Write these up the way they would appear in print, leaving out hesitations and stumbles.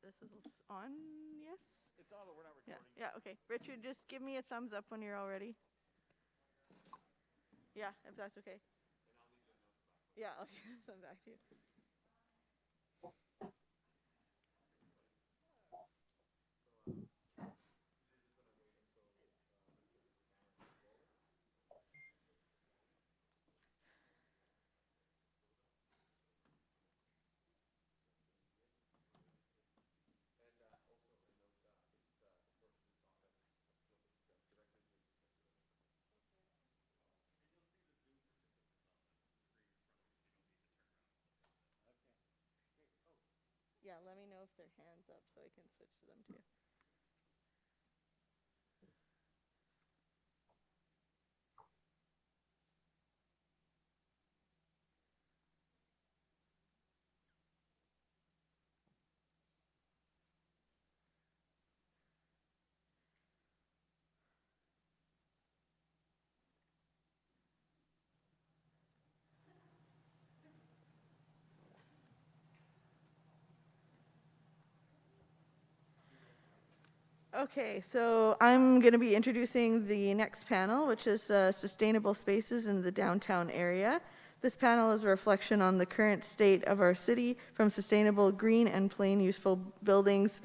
This is on, yes? It's on, but we're not recording. Yeah, okay. Richard, just give me a thumbs up when you're all ready. Yeah, if that's okay. Yeah, okay. Send back to you. Yeah, let me know if their hands up so I can switch to them too. Okay, so I'm going to be introducing the next panel, which is Sustainable Spaces in the Downtown Area. This panel is a reflection on the current state of our city, from sustainable green and plain useful buildings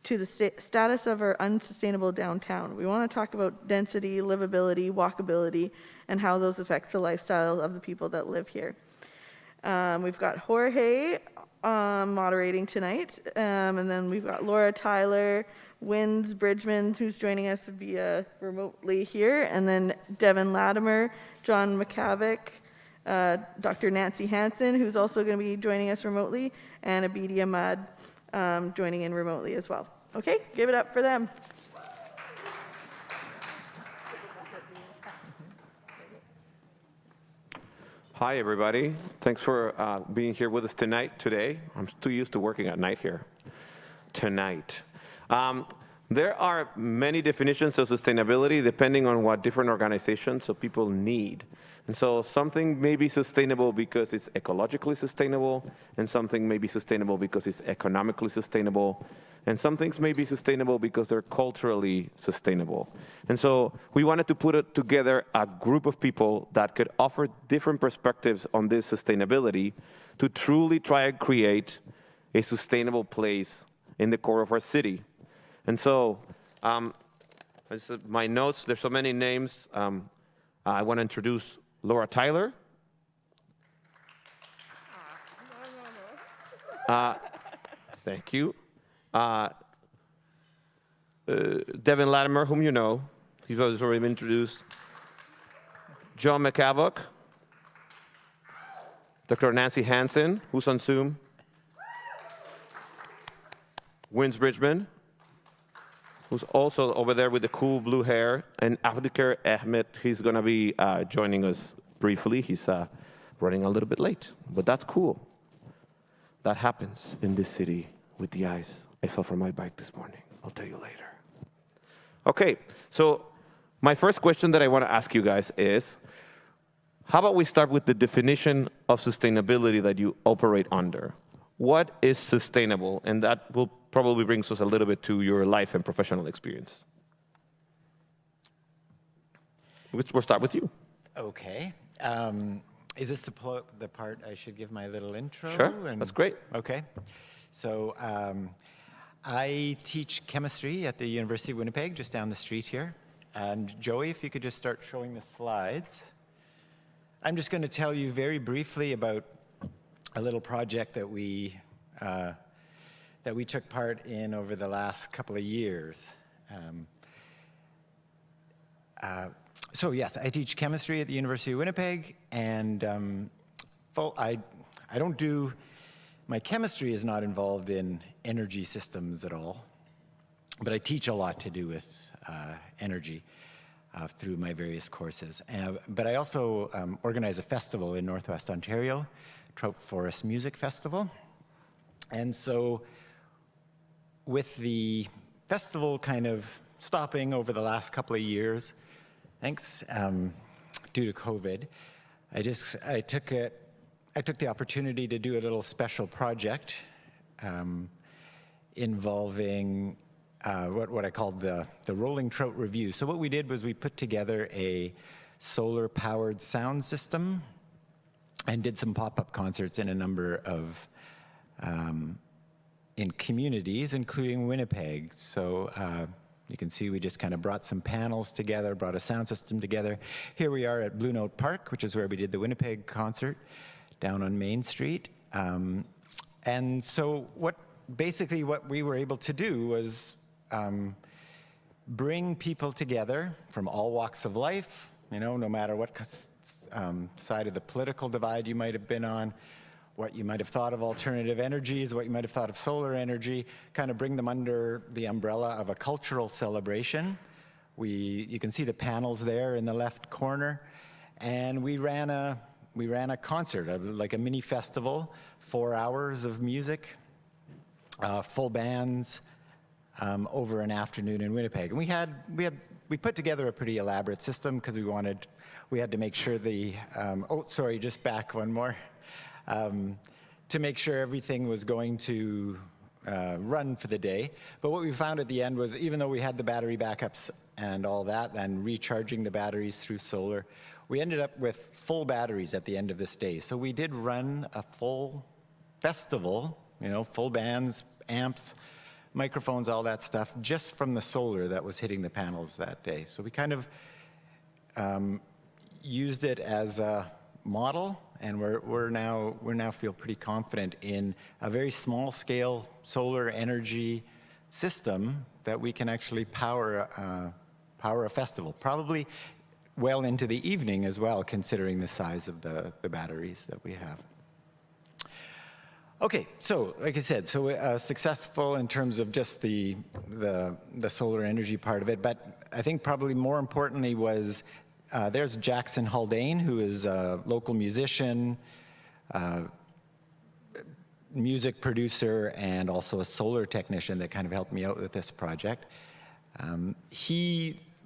to the status of our unsustainable downtown. We want to talk about density, livability, walkability, and how those affect the lifestyle of the people that live here. We've got Jorge moderating tonight, and then we've got Laura Tyler, Wins Bridgman, who's joining us via remotely here, and then Devin Latimer, John McCavick, Dr. Nancy Hansen, who's also going to be joining us remotely, and Abidi Ahmad joining in remotely as well. Okay, give it up for them. Hi, everybody. Thanks for being here with us today. I'm too used to working at night here. Tonight. There are many definitions of sustainability depending on what different organizations or people need. And so something may be sustainable because it's ecologically sustainable, and something may be sustainable because it's economically sustainable, and some things may be sustainable because they're culturally sustainable. And so we wanted to put together a group of people that could offer different perspectives on this sustainability to truly try and create a sustainable place in the core of our city. And so, my notes, there's so many names. I want to introduce Laura Tyler. Thank you. Devin Latimer, whom you know. He's already been introduced. John McCavick. Dr. Nancy Hansen, who's on Zoom. Wins Bridgman, who's also over there with the cool blue hair, and Abdikar Ahmed, he's going to be joining us briefly. He's running a little bit late, but that's cool. That happens in this city with the ice I fell from my bike this morning. I'll tell you later. Okay, so my first question that I want to ask you guys is, how about we start with the definition of sustainability that you operate under? What is sustainable? And that will probably brings us a little bit to your life and professional experience. We'll start with you. Okay. Is this the part I should give my little intro? Sure, that's great. Okay. So I teach chemistry at the University of Winnipeg, just down the street here. And Joey, if you could just start showing the slides. I'm just going to tell you very briefly about a little project that we took part in over the last couple of years. So yes, I teach chemistry at the University of Winnipeg, and I don't do, my chemistry is not involved in energy systems at all, but I teach a lot to do with energy through my various courses. But I also organize a festival in Northwest Ontario, Trout Forest Music Festival. And so with the festival kind of stopping over the last couple of years, thanks, due to COVID, I took the opportunity to do a little special project. involving what I called the Rolling Trout Review. So what we did was we put together a solar-powered sound system and did some pop-up concerts in a number of in communities, including Winnipeg. So you can see we just kind of brought some panels together, brought a sound system together. Here we are at Blue Note Park, which is where we did the Winnipeg concert down on Main Street. And so basically what we were able to do was bring people together from all walks of life, no matter what side of the political divide you might have been on, what you might have thought of alternative energies, what you might have thought of solar energy, kind of bring them under the umbrella of a cultural celebration. You can see the panels there in the left corner, and we ran a concert, like a mini festival, 4 hours of music, full bands, over an afternoon in Winnipeg. And we put together a pretty elaborate system because we had to make sure just back one more. To make sure everything was going to run for the day. But what we found at the end was, even though we had the battery backups and all that, and recharging the batteries through solar, we ended up with full batteries at the end of this day. So we did run a full festival, full bands, amps, microphones, all that stuff, just from the solar that was hitting the panels that day. So we kind of used it as a model, and we're now feel pretty confident in a very small scale solar energy system that we can actually power a festival, probably well into the evening as well, considering the size of the batteries that we have. Okay, so like I said, successful in terms of just the solar energy part of it, but I think probably more importantly was there's Jackson Haldane, who is a local musician, music producer, and also a solar technician that kind of helped me out with this project.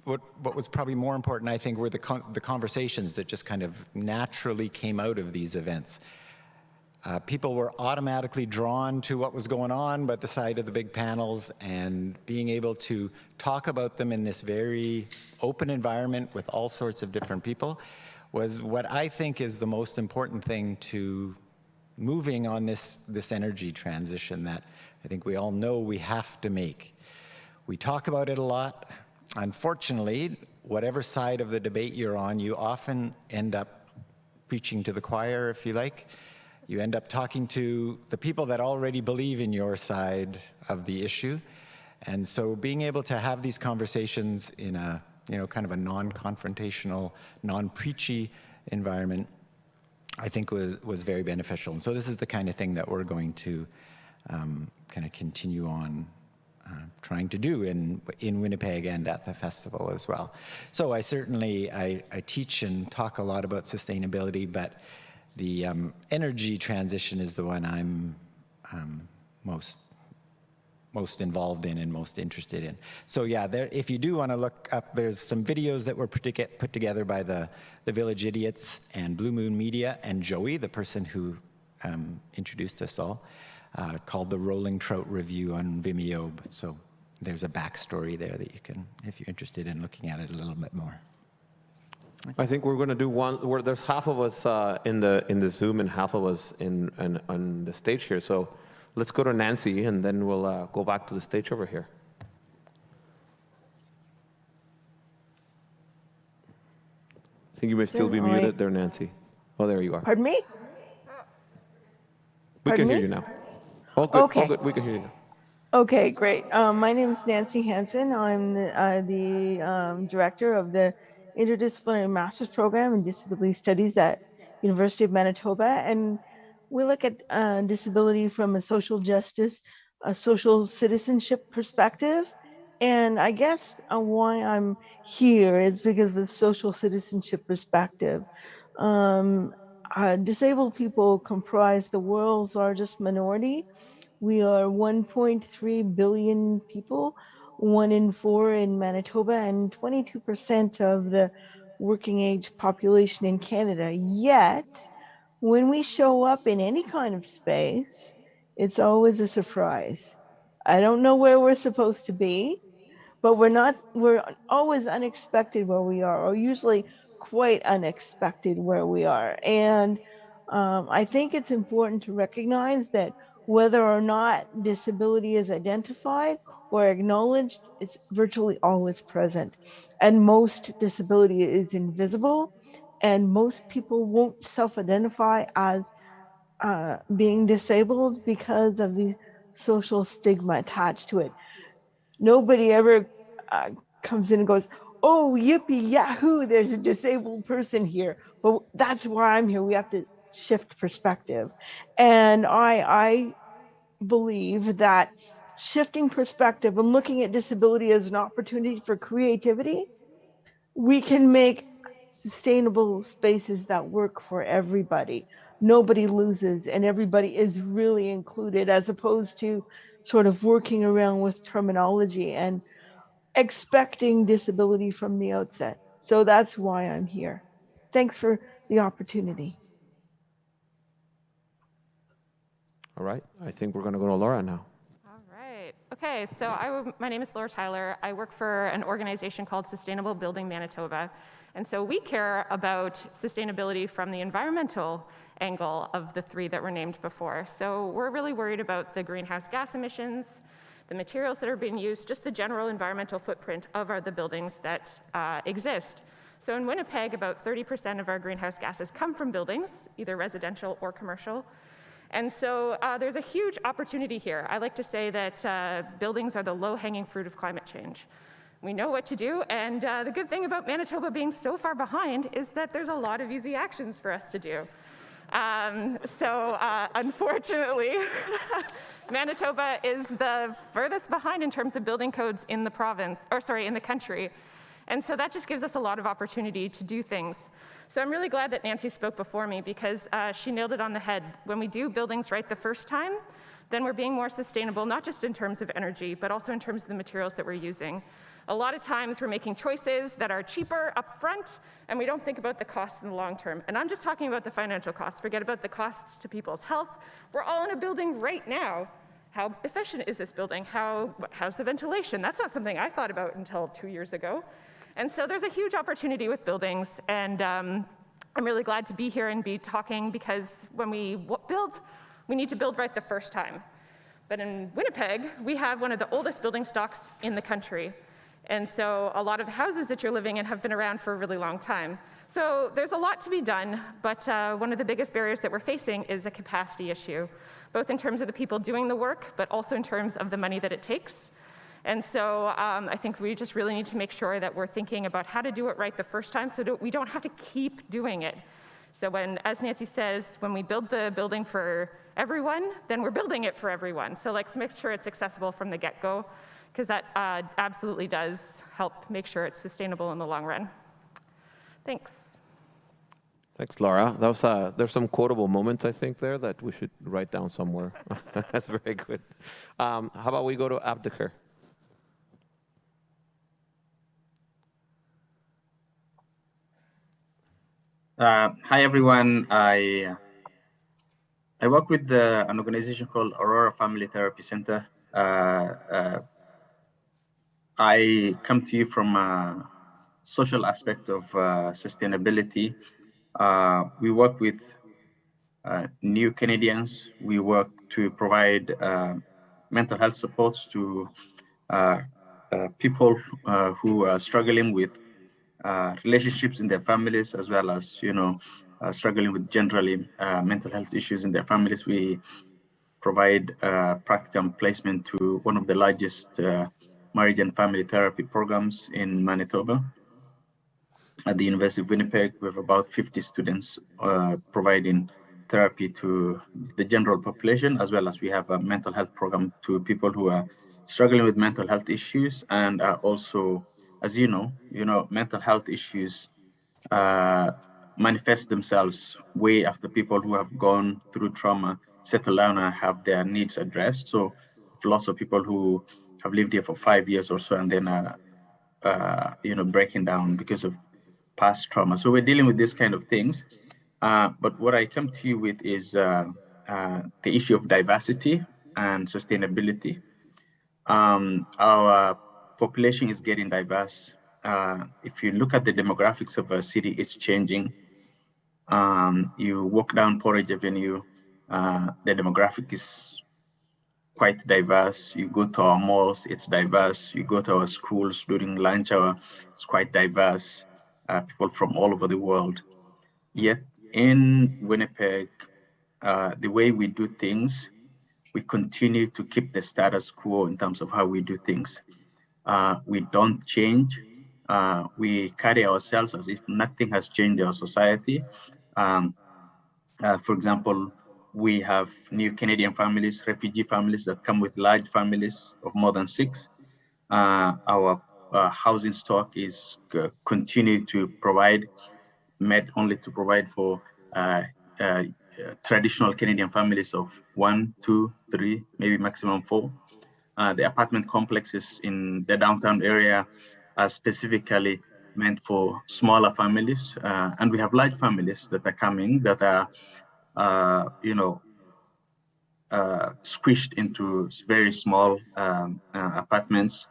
What was probably more important, I think, were the conversations that just kind of naturally came out of these events. People were automatically drawn to what was going on by the side of the big panels, and being able to talk about them in this very open environment with all sorts of different people was what I think is the most important thing to moving on this energy transition that I think we all know we have to make. We talk about it a lot. Unfortunately, whatever side of the debate you're on, you often end up preaching to the choir, if you like. You end up talking to the people that already believe in your side of the issue. And so being able to have these conversations in a, kind of a non-confrontational, non-preachy environment, I think was very beneficial. And so this is the kind of thing that we're going to kind of continue on trying to do in Winnipeg and at the festival as well. So I teach and talk a lot about sustainability, but the energy transition is the one I'm most involved in and most interested in. So yeah, if you do want to look up, there's some videos that were put together by the Village Idiots and Blue Moon Media and Joey, the person who introduced us all, called the Rolling Trout Review on Vimeo. So there's a backstory there that you can, if you're interested in looking at it a little bit more. I think we're going to do one where there's half of us in the Zoom and half of us on the stage here. So let's go to Nancy, and then we'll go back to the stage over here. I think you may still be muted there, Nancy. Oh, there you are. Pardon me? We can hear you now. All good. Okay. All good. We can hear you now. Okay, great. My name is Nancy Hansen. I'm the director of the Interdisciplinary Master's Program in Disability Studies at University of Manitoba, and we look at disability from a social justice, a social citizenship perspective. And I guess why I'm here is because of the social citizenship perspective. Disabled people comprise the world's largest minority. We are 1.3 billion people, 1 in 4 in Manitoba, and 22% of the working age population in Canada. Yet, when we show up in any kind of space, it's always a surprise. I don't know where we're supposed to be, but we're always unexpected where we are, or usually quite unexpected where we are. And I think it's important to recognize that whether or not disability is identified or acknowledged, it's virtually always present. And most disability is invisible, and most people won't self identify as being disabled because of the social stigma attached to it. Nobody ever uh, comes in and goes, "Oh, yippee yahoo! There's a disabled person here." But that's why I'm here. We have to shift perspective, and I believe that shifting perspective and looking at disability as an opportunity for creativity, we can make sustainable spaces that work for everybody. Nobody loses and everybody is really included, as opposed to sort of working around with terminology and expecting disability from the outset. So that's why I'm here. Thanks for the opportunity. All right, I think we're going to go to Laura now. All right. Okay, so my name is Laura Tyler. I work for an organization called Sustainable Building Manitoba. And so we care about sustainability from the environmental angle of the three that were named before. So we're really worried about the greenhouse gas emissions, the materials that are being used, just the general environmental footprint of the buildings that exist. So in Winnipeg, about 30% of our greenhouse gases come from buildings, either residential or commercial. And so there's a huge opportunity here. I like to say that buildings are the low-hanging fruit of climate change. We know what to do, and the good thing about Manitoba being so far behind is that there's a lot of easy actions for us to do. Unfortunately, Manitoba is the furthest behind in terms of building codes in the province, or sorry, in the country. And so that just gives us a lot of opportunity to do things. So I'm really glad that Nancy spoke before me, because she nailed it on the head. When we do buildings right the first time, then we're being more sustainable, not just in terms of energy, but also in terms of the materials that we're using. A lot of times we're making choices that are cheaper up front, and we don't think about the costs in the long term. And I'm just talking about the financial costs. Forget about the costs to people's health. We're all in a building right now. How efficient is this building? How's the ventilation? That's not something I thought about until 2 years ago. And so there's a huge opportunity with buildings, and I'm really glad to be here and be talking, because when we build, we need to build right the first time. But in Winnipeg, we have one of the oldest building stocks in the country. And so a lot of the houses that you're living in have been around for a really long time. So there's a lot to be done, but one of the biggest barriers that we're facing is a capacity issue, both in terms of the people doing the work, but also in terms of the money that it takes. And so I think we just really need to make sure that we're thinking about how to do it right the first time, so that we don't have to keep doing it. So as Nancy says, when we build the building for everyone, then we're building it for everyone. So make sure it's accessible from the get-go, because that absolutely does help make sure it's sustainable in the long run. Thanks. Thanks, Laura. There's some quotable moments, I think, there that we should write down somewhere. That's very good. How about we go to Abdikar? Hi, everyone. I work with an organization called Aurora Family Therapy Center. I come to you from a social aspect of sustainability. We work with new Canadians. We work to provide mental health supports to people who are struggling with relationships in their families, as well as struggling with generally mental health issues in their families. We provide practicum placement to one of the largest marriage and family therapy programs in Manitoba. At the University of Winnipeg, we have about 50 students providing therapy to the general population, as well as we have a mental health program to people who are struggling with mental health issues, and also, as you know, mental health issues manifest themselves way after people who have gone through trauma settle down and have their needs addressed. So lots of people who have lived here for 5 years or so, and then breaking down because of past trauma. So we're dealing with this kind of things. But what I come to you with is the issue of diversity and sustainability. Our population is getting diverse. If you look at the demographics of a city, it's changing. You walk down Porridge Avenue, the demographic is quite diverse. You go to our malls, it's diverse. You go to our schools during lunch hour, it's quite diverse. People from all over the world. Yet in Winnipeg, the way we do things, we continue to keep the status quo in terms of how we do things. We don't change. We carry ourselves as if nothing has changed in our society. For example, we have new Canadian families, refugee families that come with large families of more than 6. Our housing stock is continue to provide, meant only to provide for traditional Canadian families of 1, 2, 3, maybe maximum 4. The apartment complexes in the downtown area are specifically meant for smaller families, and we have large families that are coming that are squished into very small apartments.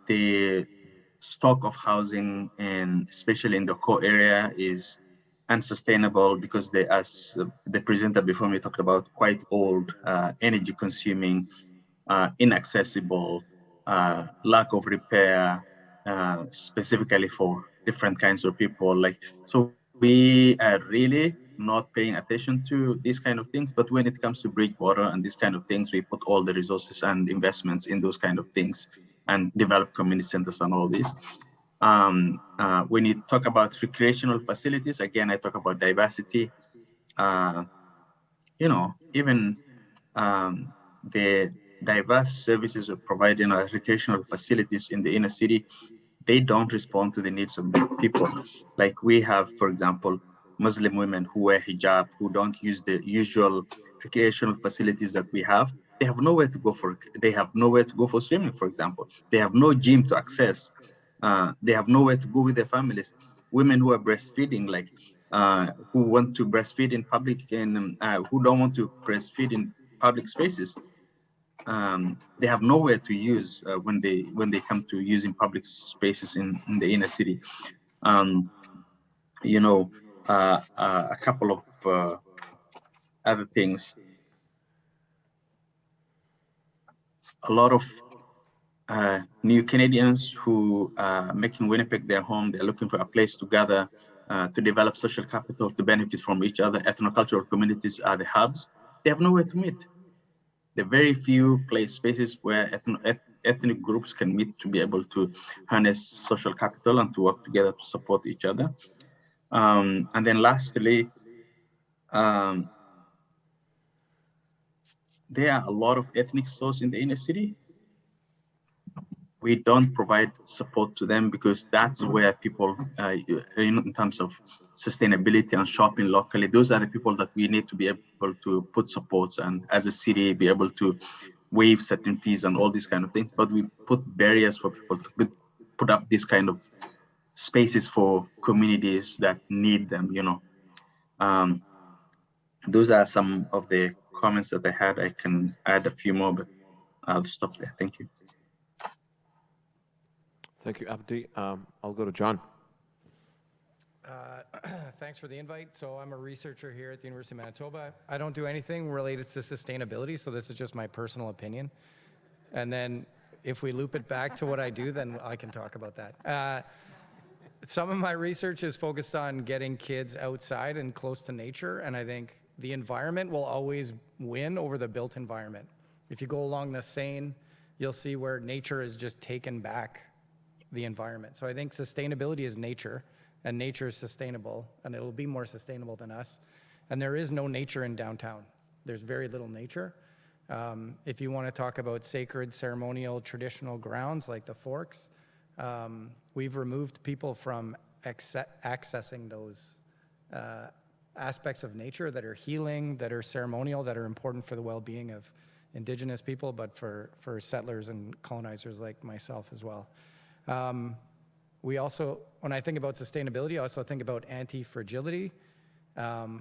The stock of housing, and especially in the core area, is unsustainable because they, as the presenter before me talked about, quite old, energy consuming, inaccessible, lack of repair, specifically for different kinds of people. So we are really not paying attention to these kind of things, but when it comes to Bridgewater and these kind of things, we put all the resources and investments in those kind of things and develop community centers and all this. When you talk about recreational facilities, again, I talk about diversity. Even the diverse services we provide in our recreational facilities in the inner city, they don't respond to the needs of the people. Like we have, for example, Muslim women who wear hijab, who don't use the usual recreational facilities that we have. They have nowhere to go for swimming, for example. They have no gym to access. They have nowhere to go with their families. Women who are breastfeeding, who want to breastfeed in public and who don't want to breastfeed in public spaces, they have nowhere to use when they come to using public spaces in the inner city. A couple of other things. A lot of new Canadians who are making Winnipeg their home. They're looking for a place to gather, to develop social capital, to benefit from each other. Ethnocultural communities are the hubs. They have nowhere to meet. There are very few spaces where ethnic groups can meet to be able to harness social capital and to work together to support each other. And then lastly, there are a lot of ethnic stores in the inner city. We don't provide support to them because that's where people, in terms of sustainability and shopping locally, those are the people that we need to be able to put supports and as a city be able to waive certain fees and all these kind of things. But we put barriers for people to put up these kind of spaces for communities that need them, Those are some of the comments that I had. I can add a few more, but I'll stop there. Thank you. Thank you, Abdi. I'll go to John. Thanks for the invite. So I'm a researcher here at the University of Manitoba. I don't do anything related to sustainability, so this is just my personal opinion. And then if we loop it back to what I do, then I can talk about that. Some of my research is focused on getting kids outside and close to nature, and I think the environment will always win over the built environment. If you go along the Seine, you'll see where nature is just taken back the environment. So I think sustainability is nature, and nature is sustainable, and it'll be more sustainable than us. And there is no nature in downtown. There's very little nature. If you want to talk about sacred, ceremonial, traditional grounds like the Forks, we've removed people from accessing those aspects of nature that are healing, that are ceremonial, that are important for the well-being of Indigenous people, but for settlers and colonizers like myself as well. We also, when I think about sustainability, I also think about anti-fragility.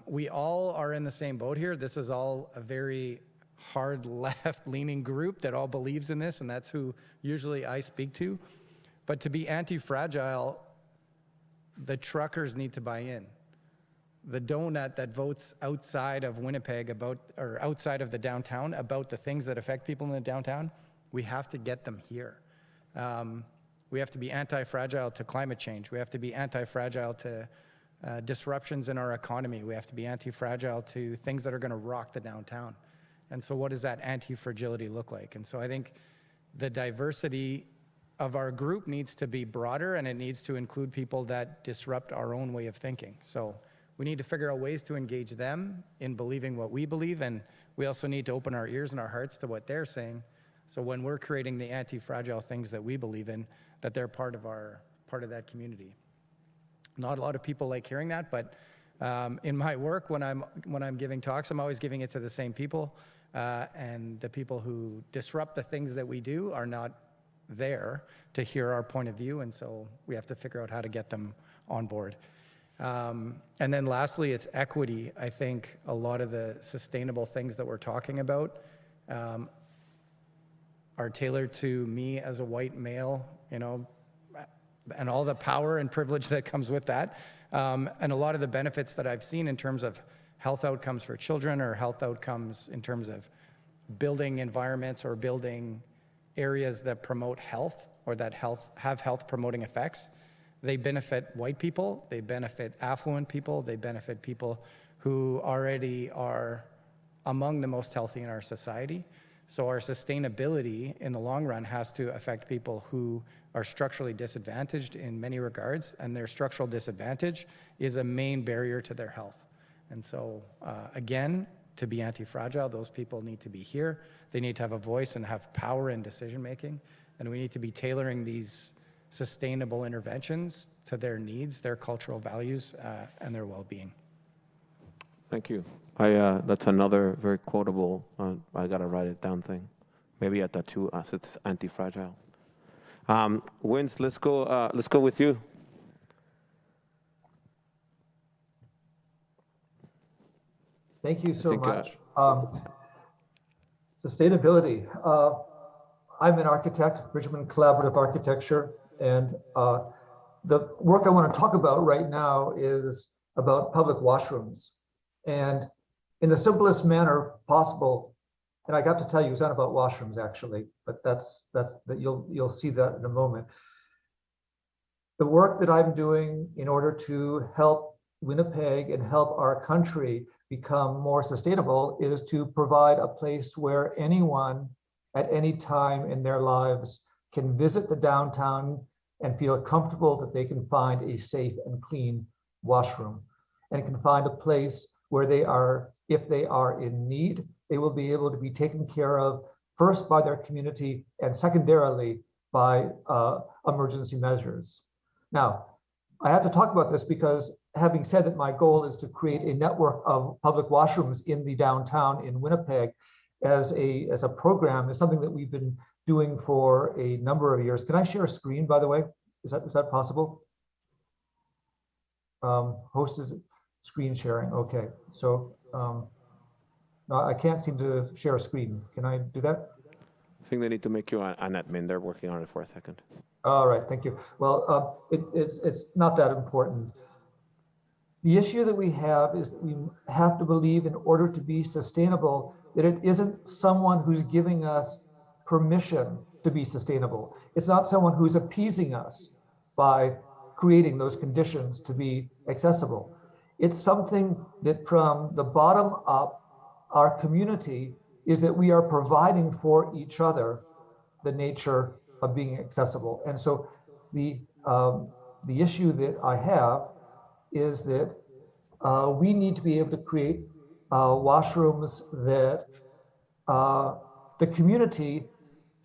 We all are in the same boat here. This is all a very hard left-leaning group that all believes in this, and that's who usually I speak to. But to be anti-fragile, the truckers need to buy in. The donut that votes outside of Winnipeg or outside of the downtown about the things that affect people in the downtown, we have to get them here. We have to be anti-fragile to climate change. We have to be anti-fragile to disruptions in our economy. We have to be anti-fragile to things that are going to rock the downtown. And so what does that anti-fragility look like? And so I think the diversity of our group needs to be broader, and it needs to include people that disrupt our own way of thinking. So we need to figure out ways to engage them in believing what we believe, and we also need to open our ears and our hearts to what they're saying. So when we're creating the anti-fragile things that we believe in, that they're part of that community. Not a lot of people like hearing that, but in my work, when I'm giving talks, I'm always giving it to the same people, and the people who disrupt the things that we do are not there to hear our point of view, and so we have to figure out how to get them on board. And then lastly, it's equity. I think a lot of the sustainable things that we're talking about are tailored to me as a white male, and all the power and privilege that comes with that. And a lot of the benefits that I've seen in terms of health outcomes for children, or health outcomes in terms of building environments or building areas that promote health, or that have health promoting effects, they benefit white people, they benefit affluent people, they benefit people who already are among the most healthy in our society. So our sustainability in the long run has to affect people who are structurally disadvantaged in many regards, and their structural disadvantage is a main barrier to their health. And so again, to be anti-fragile, those people need to be here. They need to have a voice and have power in decision making, and we need to be tailoring these sustainable interventions to their needs, their cultural values, and their well-being. Thank you. That's another very quotable, I gotta write it down thing. Maybe at that too, it's anti-fragile. Wins, let's go with you. Thank you so much. Sustainability. I'm an architect, Bridgman Collaborative Architecture, and the work I want to talk about right now is about public washrooms. And in the simplest manner possible, and I got to tell you, it's not about washrooms actually, but that's you'll see that in a moment. The work that I'm doing in order to help Winnipeg and help our country become more sustainable is to provide a place where anyone at any time in their lives can visit the downtown and feel comfortable that they can find a safe and clean washroom, and can find a place where they are, if they are in need, they will be able to be taken care of first by their community and secondarily by emergency measures. Now, I have to talk about this because, having said that my goal is to create a network of public washrooms in the downtown in Winnipeg as a program, is something that we've been doing for a number of years. Can I share a screen, by the way? Is that possible? Host is screen sharing. Okay, so no, I can't seem to share a screen. Can I do that? I think they need to make you an admin. They're working on it for a second. All right, thank you. Well, it's not that important. The issue that we have is that we have to believe, in order to be sustainable, that it isn't someone who's giving us permission to be sustainable. It's not someone who's appeasing us by creating those conditions to be accessible. It's something that from the bottom up, our community is that we are providing for each other the nature of being accessible. And so the issue that I have is that we need to be able to create washrooms that the community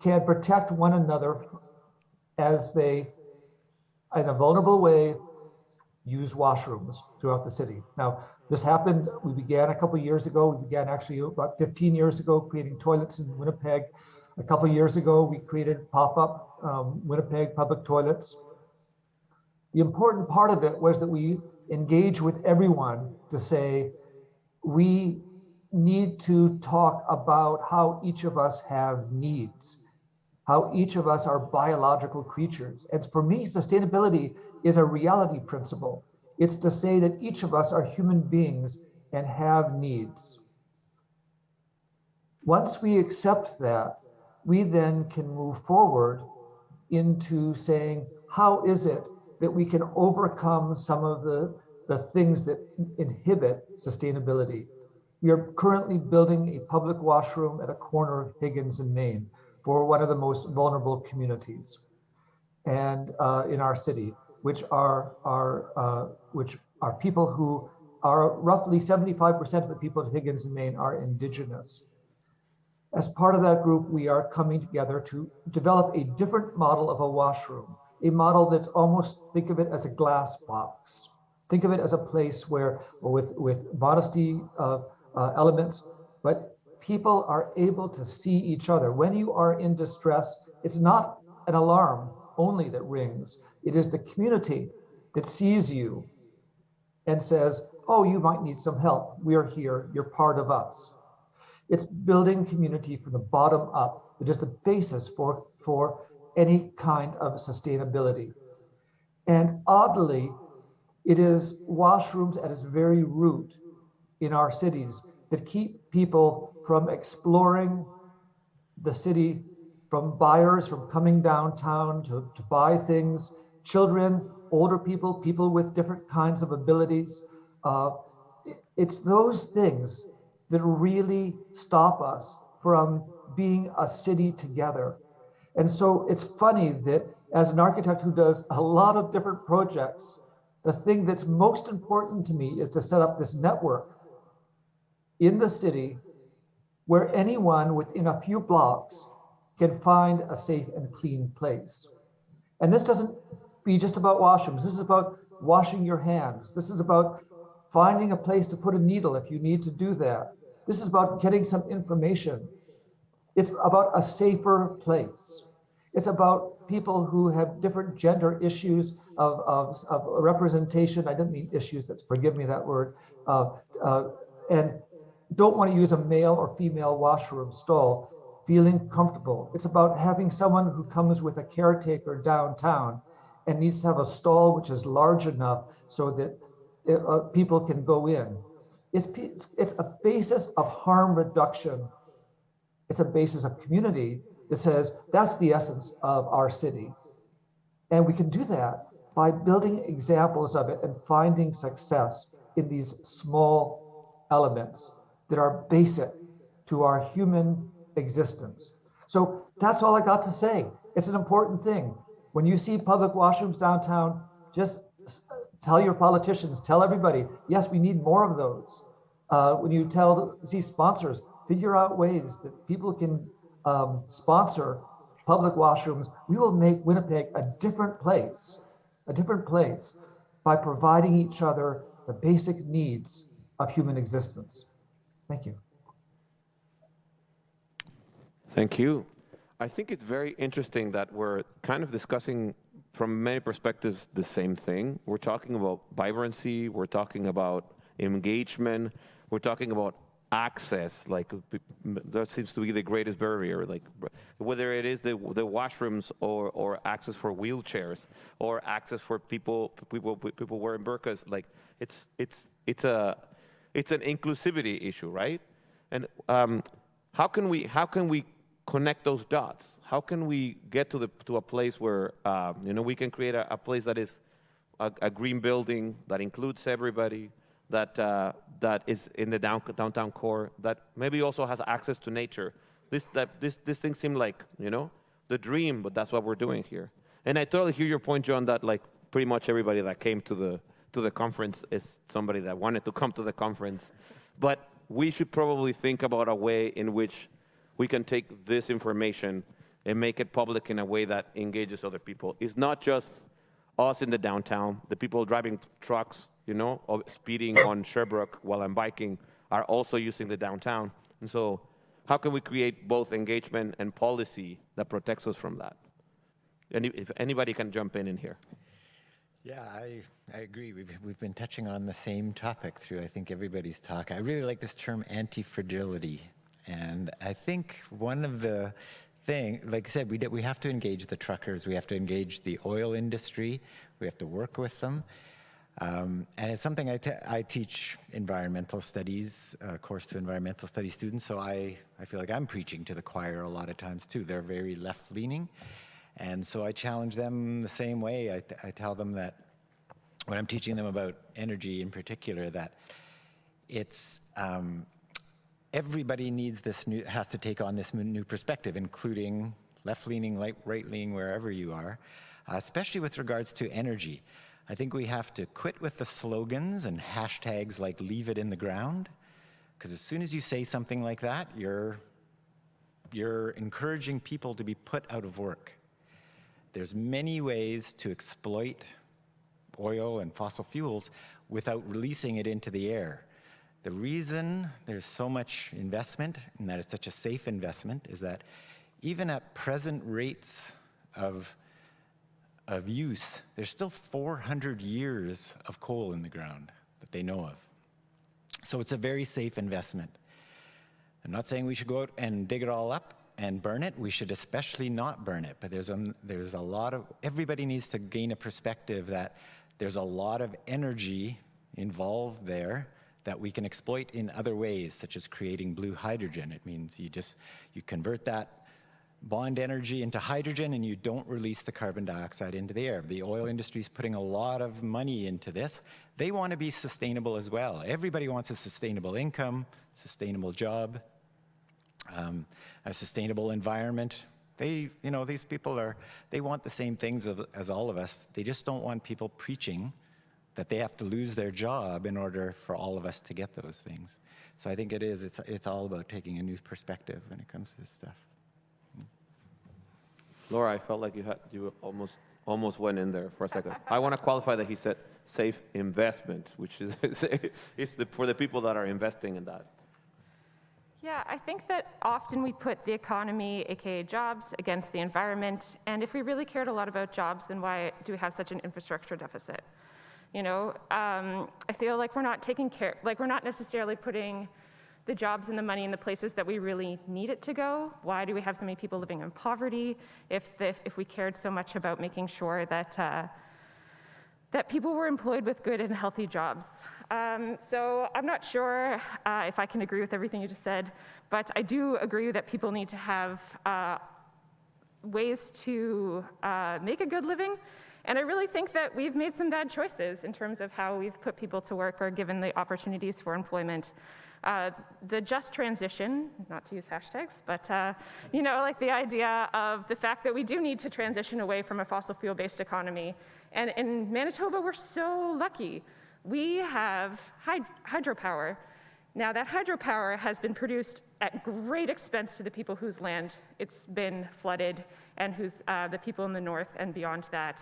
can protect one another as they, in a vulnerable way, use washrooms throughout the city. Now, this happened, we began a couple of years ago. We began actually about 15 years ago creating toilets in Winnipeg. A couple of years ago, we created pop-up Winnipeg public toilets. The important part of it was that we engage with everyone to say, we need to talk about how each of us have needs, how each of us are biological creatures. And for me, sustainability is a reality principle. It's to say that each of us are human beings and have needs. Once we accept that, we then can move forward into saying, how is it that we can overcome some of the things that inhibit sustainability? We are currently building a public washroom at a corner of Higgins and Main for one of the most vulnerable communities and in our city, which are people who are roughly 75% of the people at Higgins and Main are Indigenous. As part of that group, we are coming together to develop a different model of a washroom, a model that's almost, think of it as a glass box. Think of it as a place where, with modesty elements, but people are able to see each other. When you are in distress, it's not an alarm only that rings. It is the community that sees you and says, oh, you might need some help. We are here, you're part of us. It's building community from the bottom up that is the basis for any kind of sustainability. And oddly, it is washrooms at its very root in our cities that keep people from exploring the city, from buyers, from coming downtown to buy things, children, older people, people with different kinds of abilities. It's those things that really stop us from being a city together. And so it's funny that as an architect who does a lot of different projects, the thing that's most important to me is to set up this network in the city where anyone within a few blocks can find a safe and clean place. And this doesn't be just about washrooms. This is about washing your hands. This is about finding a place to put a needle if you need to do that. This is about getting some information. It's about a safer place. It's about people who have different gender issues of representation. I didn't mean issues, forgive me that word. And don't want to use a male or female washroom stall, feeling comfortable. It's about having someone who comes with a caretaker downtown and needs to have a stall which is large enough so that people can go in. It's a basis of harm reduction. It's a basis of community that says that's the essence of our city. And we can do that by building examples of it and finding success in these small elements that are basic to our human existence. So that's all I got to say. It's an important thing. When you see public washrooms downtown, just tell your politicians, tell everybody, yes, we need more of those. When you see sponsors, figure out ways that people can sponsor public washrooms. We will make Winnipeg a different place by providing each other the basic needs of human existence. Thank you. Thank you. I think it's very interesting that we're kind of discussing from many perspectives the same thing. We're talking about vibrancy, we're talking about engagement, we're talking about access, like that seems to be the greatest barrier, like whether it is the washrooms or access for wheelchairs or access for people wearing burqas, like it's an inclusivity issue, right? And how can we connect those dots? How can we get to a place where we can create a place that is a green building that includes everybody, that is in the downtown core, that maybe also has access to nature. This thing seemed like the dream, but that's what we're doing here. And I totally hear your point, John, that like pretty much everybody that came to the conference is somebody that wanted to come to the conference. But we should probably think about a way in which we can take this information and make it public in a way that engages other people. It's not just us in the downtown. The people driving trucks, or speeding on Sherbrooke while I'm biking are also using the downtown. And so how can we create both engagement and policy that protects us from that? If anybody can jump in here. Yeah, I agree. We've been touching on the same topic through, I think, everybody's talk. I really like this term anti-fragility. And I think one of the things, like I said, we have to engage the truckers, we have to engage the oil industry, we have to work with them. And it's something I teach environmental studies, a course to environmental studies students, so I feel like I'm preaching to the choir a lot of times too. They're very left-leaning. And so I challenge them the same way. I tell them that when I'm teaching them about energy in particular, that it's everybody has to take on this new perspective, including left-leaning, right-leaning, wherever you are, especially with regards to energy. I think we have to quit with the slogans and hashtags like "leave it in the ground," because as soon as you say something like that, you're encouraging people to be put out of work. There's many ways to exploit oil and fossil fuels without releasing it into the air. The reason there's so much investment and that it's such a safe investment is that even at present rates of use, there's still 400 years of coal in the ground that they know of. So it's a very safe investment. I'm not saying we should go out and dig it all up and burn it. We should especially not burn it. But there's a lot of, everybody needs to gain a perspective that there's a lot of energy involved there that we can exploit in other ways, such as creating blue hydrogen. It means you convert that bond energy into hydrogen and you don't release the carbon dioxide into the air. The oil industry is putting a lot of money into this. They want to be sustainable as well. Everybody wants a sustainable income, sustainable job, a sustainable environment. These people they want the same things as all of us. They just don't want people preaching that they have to lose their job in order for all of us to get those things. So I think it's all about taking a new perspective when it comes to this stuff. Laura, I felt like you almost went in there for a second. I want to qualify that he said safe investment, which is it's for the people that are investing in that. Yeah, I think that often we put the economy, aka jobs, against the environment. And if we really cared a lot about jobs, then why do we have such an infrastructure deficit? I feel like we're not taking care, like we're not necessarily putting the jobs and the money in the places that we really need it to go. Why do we have so many people living in poverty if we cared so much about making sure that people were employed with good and healthy jobs? So I'm not sure if I can agree with everything you just said, but I do agree that people need to have ways to make a good living. And I really think that we've made some bad choices in terms of how we've put people to work or given the opportunities for employment. The just transition, not to use hashtags, but like the idea of the fact that we do need to transition away from a fossil fuel-based economy. And in Manitoba, we're so lucky. We have hydropower. Now that hydropower has been produced at great expense to the people whose land it's been flooded and the people in the north and beyond that.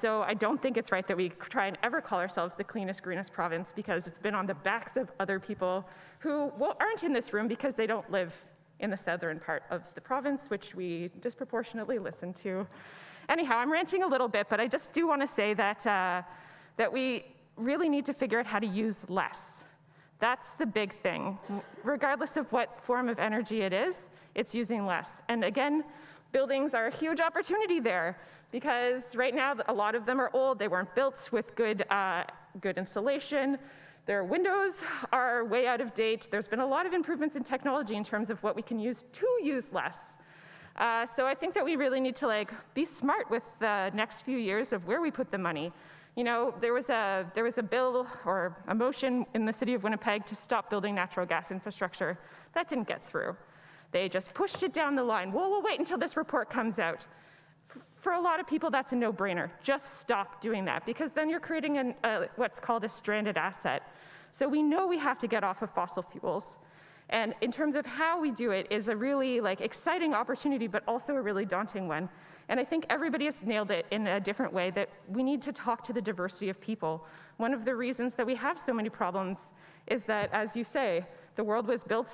So I don't think it's right that we try and ever call ourselves the cleanest, greenest province because it's been on the backs of other people who aren't in this room because they don't live in the southern part of the province, which we disproportionately listen to. Anyhow, I'm ranting a little bit, but I just do want to say that we really need to figure out how to use less. That's the big thing. Regardless of what form of energy it is, it's using less. And again, buildings are a huge opportunity there because right now a lot of them are old. They weren't built with good insulation. Their windows are way out of date. There's been a lot of improvements in technology in terms of what we can use to use less. So I think that we really need to be smart with the next few years of where we put the money. There was a bill or a motion in the city of Winnipeg to stop building natural gas infrastructure. That didn't get through. They just pushed it down the line. Well, we'll wait until this report comes out. For a lot of people, that's a no-brainer. Just stop doing that because then you're creating what's called a stranded asset. So we know we have to get off of fossil fuels. And in terms of how we do it is a really exciting opportunity, but also a really daunting one. And I think everybody has nailed it in a different way that we need to talk to the diversity of people. One of the reasons that we have so many problems is that, as you say, the world was built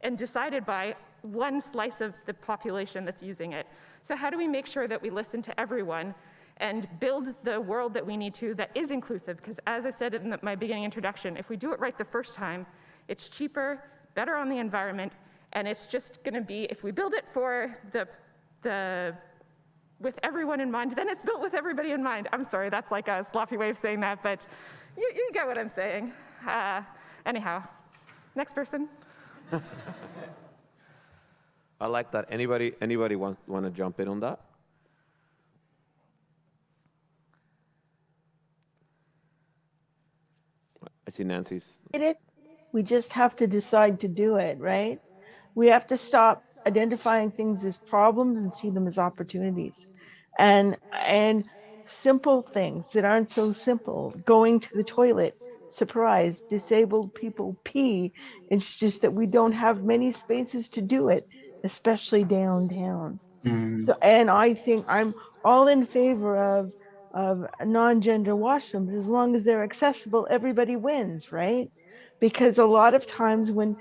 and decided by one slice of the population that's using it. So how do we make sure that we listen to everyone and build the world that we need to that is inclusive. Because as I said in my beginning introduction, if we do it right the first time, it's cheaper, better on the environment, and it's just gonna be, if we build it for with everyone in mind, then it's built with everybody in mind. I'm sorry, that's like a sloppy way of saying that, but you get what I'm saying. Anyhow, next person. I like that. Anybody want to jump in on that? I see Nancy's. We just have to decide to do it, right? We have to stop identifying things as problems and see them as opportunities. And simple things that aren't so simple, going to the toilet, surprise, disabled people pee. It's just that we don't have many spaces to do it, especially downtown. So, and I think I'm all in favor of non-gender washrooms as long as they're accessible. Everybody wins, right? Because a lot of times when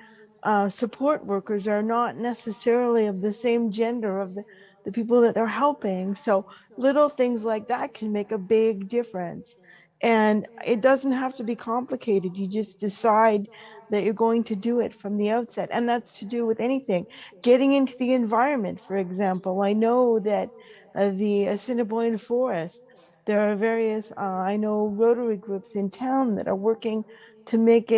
support workers are not necessarily of the same gender of the people that they're helping, so little things like that can make a big difference. And it doesn't have to be complicated. You just decide that you're going to do it from the outset. And that's to do with anything. Getting into the environment, for example. I know that the Assiniboine Forest, there are various, I know Rotary groups in town that are working to make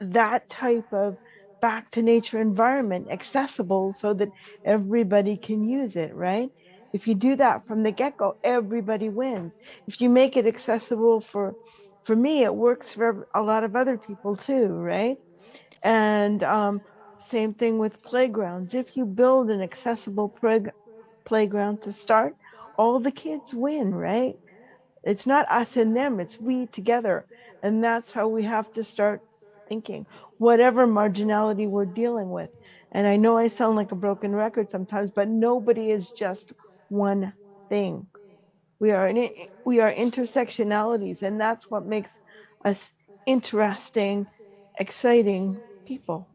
that type of back to nature environment accessible so that everybody can use it, right? If you do that from the get-go, everybody wins. If you make it accessible for me, it works for a lot of other people too, right? And same thing with playgrounds. If you build an accessible playground to start, all the kids win, right? It's not us and them, it's we together. And that's how we have to start thinking, whatever marginality we're dealing with. And I know I sound like a broken record sometimes, but nobody is just one thing. We are intersectionalities, and that's what makes us interesting, exciting people.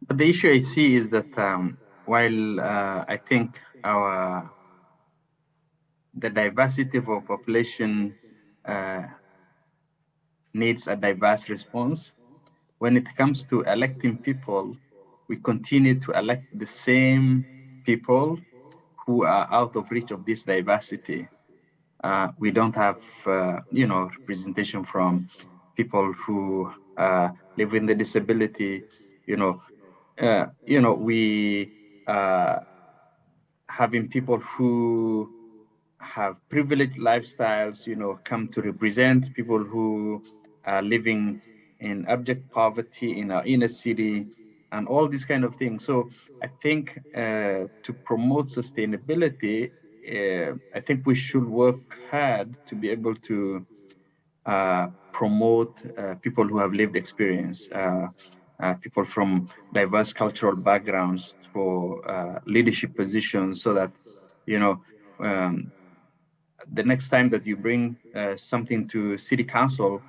But the issue I see is that while I think the diversity of our population needs a diverse response, when it comes to electing people, we continue to elect the same people who are out of reach of this diversity. We don't have, representation from people who live with the disability. We having people who have privileged lifestyles, come to represent people who are living in abject poverty in our inner city and all these kind of things. So I think to promote sustainability, I think we should work hard to be able to promote people who have lived experience, people from diverse cultural backgrounds for leadership positions, so that, the next time that you bring something to city council,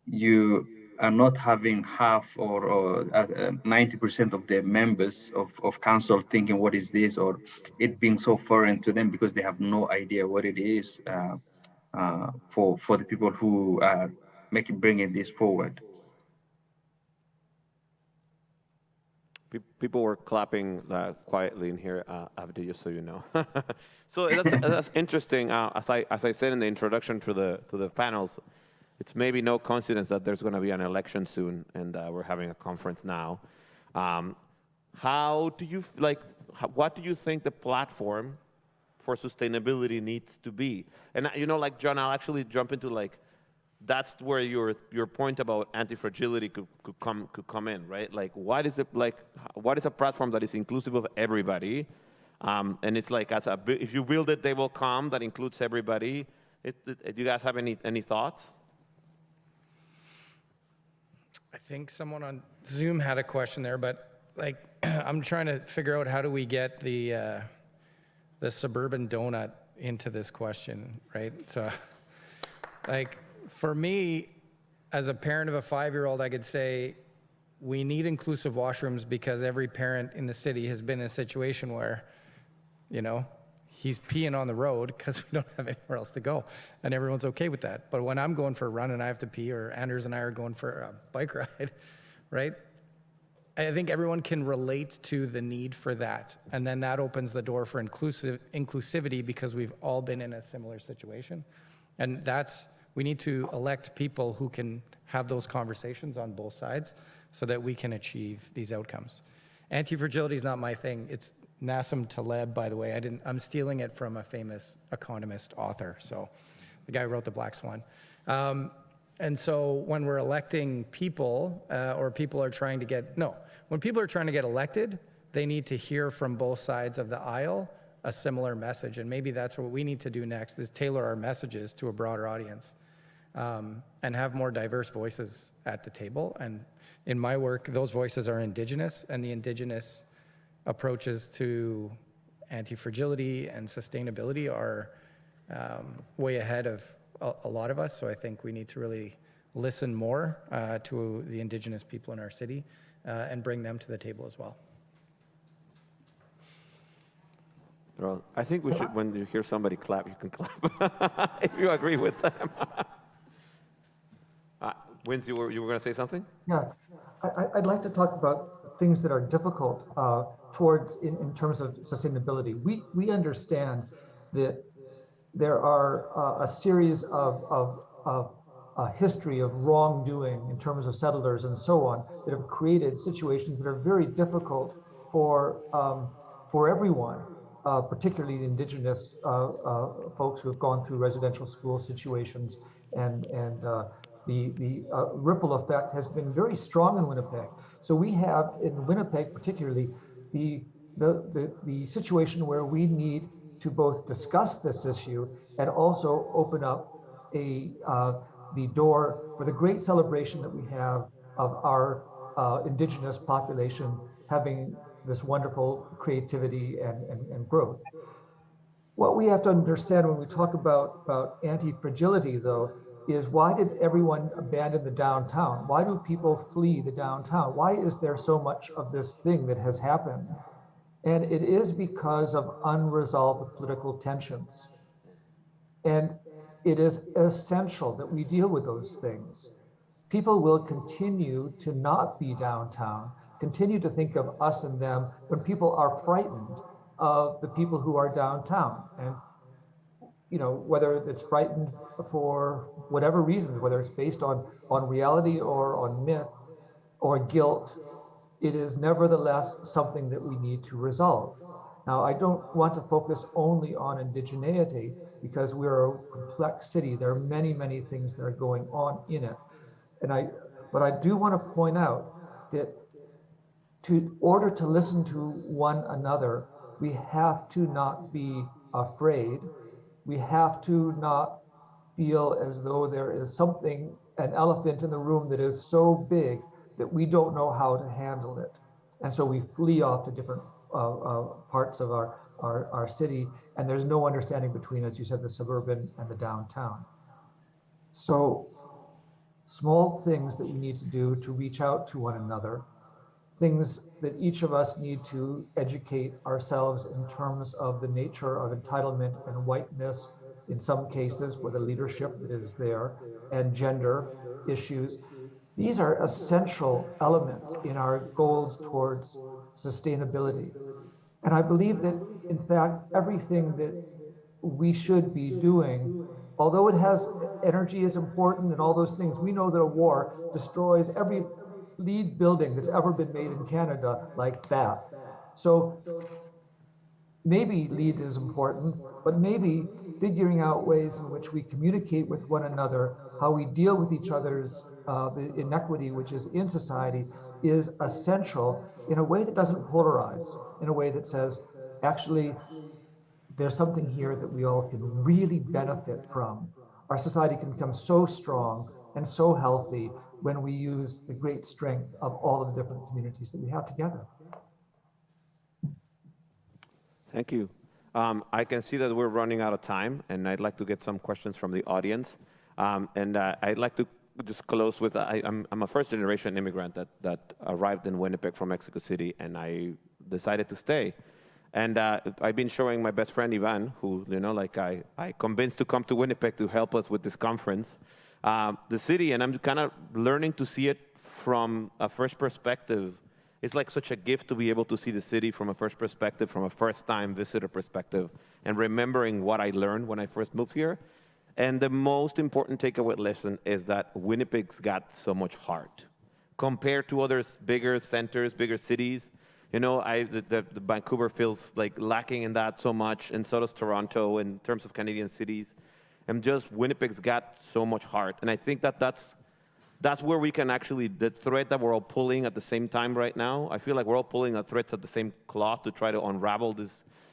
you are not having half or 90% of the members of council thinking, what is this? Or it being so foreign to them because they have no idea what it is for the people who are bringing this forward. People were clapping quietly in here, Avdi, just so you know. So that's interesting. As I said in the introduction to the panels, it's maybe no coincidence that there's going to be an election soon, and we're having a conference now. What do you think the platform for sustainability needs to be? And John, I'll actually jump into that's where your point about anti-fragility could come in, right? What is a platform that is inclusive of everybody? And it's if you build it, they will come. That includes everybody. Do you guys have any thoughts? I think someone on Zoom had a question there, but I'm trying to figure out how do we get the Suburban Donut into this question, right? So, for me, as a parent of a 5-year-old, I could say we need inclusive washrooms because every parent in the city has been in a situation where, you know, he's peeing on the road because we don't have anywhere else to go, and everyone's okay with that. But when I'm going for a run and I have to pee, or Anders and I are going for a bike ride, right? I think everyone can relate to the need for that, and then that opens the door for inclusivity because we've all been in a similar situation, and we need to elect people who can have those conversations on both sides so that we can achieve these outcomes. Anti-fragility is not my thing. It's Nassim Taleb, by the way. I'm stealing it from a famous economist author, so the guy who wrote The Black Swan. And so when we're electing people, when people are trying to get elected, they need to hear from both sides of the aisle a similar message. And maybe that's what we need to do next, is tailor our messages to a broader audience, and have more diverse voices at the table. And in my work, those voices are Indigenous, and the Indigenous approaches to anti-fragility and sustainability are way ahead of a lot of us. So I think we need to really listen more to the Indigenous people in our city and bring them to the table as well. Well, I think we should, when you hear somebody clap, you can clap if you agree with them. Wins, you were going to say something? Yeah, I'd like to talk about things that are difficult in terms of sustainability. We understand that there are a series of a history of wrongdoing in terms of settlers and so on that have created situations that are very difficult for everyone, particularly the Indigenous folks who have gone through residential school situations, and the ripple effect has been very strong in Winnipeg. So we have in Winnipeg particularly the situation where we need to both discuss this issue and also open up the door for the great celebration that we have of our Indigenous population having this wonderful creativity and growth. What we have to understand when we talk about anti-fragility, though, is why did everyone abandon the downtown? Why do people flee the downtown? Why is there so much of this thing that has happened? And it is because of unresolved political tensions. And it is essential that we deal with those things. People will continue to not be downtown, continue to think of us and them when people are frightened of the people who are downtown. And you know, whether it's frightened for whatever reasons, whether it's based on reality or on myth or guilt, it is nevertheless something that we need to resolve. Now, I don't want to focus only on indigeneity because we're a complex city. There are many, many things that are going on in it. But I do want to point out that in order to listen to one another, we have to not be afraid. We have to not feel as though there is an elephant in the room that is so big that we don't know how to handle it. And so we flee off to different parts of our city, and there's no understanding between, as you said, the suburban and the downtown. So small things that we need to do to reach out to one another, things that each of us need to educate ourselves in terms of the nature of entitlement and whiteness, in some cases with the leadership that is there, and gender issues. These are essential elements in our goals towards sustainability. And I believe that, in fact, everything that we should be doing, although it has energy is important and all those things, we know that a war destroys every LEED building that's ever been made in Canada like that. So maybe LEED is important, but maybe figuring out ways in which we communicate with one another, how we deal with each other's the inequity which is in society, is essential in a way that doesn't polarize, in a way that says, actually, there's something here that we all can really benefit from. Our society can become so strong and so healthy when we use the great strength of all of the different communities that we have together. Thank you. I can see that we're running out of time, and I'd like to get some questions from the audience. I'd like to just close with, I'm a first-generation immigrant that arrived in Winnipeg from Mexico City, and I decided to stay. And I've been showing my best friend, Ivan, who, I convinced to come to Winnipeg to help us with this conference, the city, and I'm kind of learning to see it from a first perspective. It's like such a gift to be able to see the city from a first perspective, from a first-time visitor perspective, and remembering what I learned when I first moved here. And the most important takeaway lesson is that Winnipeg's got so much heart. Compared to other bigger centers, bigger cities, the Vancouver feels like lacking in that so much, and so does Toronto in terms of Canadian cities. And just Winnipeg's got so much heart. And I think that's where we can actually, the thread that we're all pulling at the same time right now, I feel like we're all pulling our threads at the same cloth to try to unravel